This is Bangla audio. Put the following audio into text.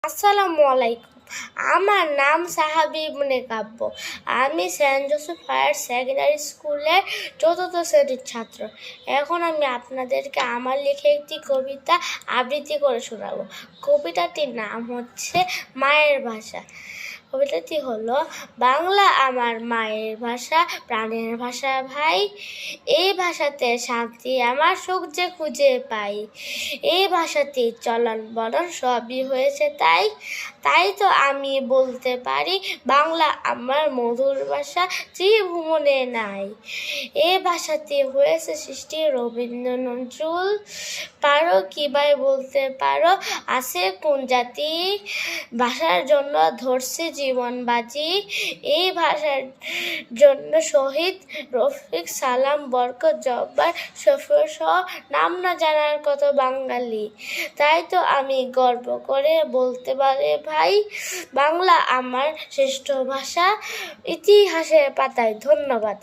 আসসালামু আলাইকুম। আমার নাম সাহাবী ইবনে কাব্য। আমি সেন্ট জোসেফ হায়ার সেকেন্ডারি স্কুলের ৪র্থ শ্রেণীর ছাত্র। এখন আমি আপনাদেরকে আমার লেখা একটি কবিতা আবৃত্তি করে শোনাবো। কবিতাটির নাম হচ্ছে মায়ের ভাষা। কবিতাটি হলো, বাংলা আমার মায়ের ভাষা, প্রাণের ভাষা ভাই। এই ভাষাতে শান্তি আমার সুখ যে খুঁজে পাই। এই ভাষাতে চলন বলন সবই হয়েছে তাই। তাই তো আমি বলতে পারি, বাংলা আমার মধুর ভাষা, ত্রিভুবনে নাই। এই ভাষাতে হয়েছে সৃষ্টি রবীন্দ্র নজরুল। পারো কি ভাই বলতে পারো, আছে কোন জাতি ভাষার জন্য ধরছে জীবন বাজি। এই ভাষার জন্য শহীদ রফিক, সালাম, বরকত, জব্বার, শফিউর সহ নাম না জানার কত বাঙালি। তাই তো আমি গর্ব করে বলতে পারি ভাই, বাংলা আমার শ্রেষ্ঠ ভাষা, ইতিহাসের পাতায়। ধন্যবাদ।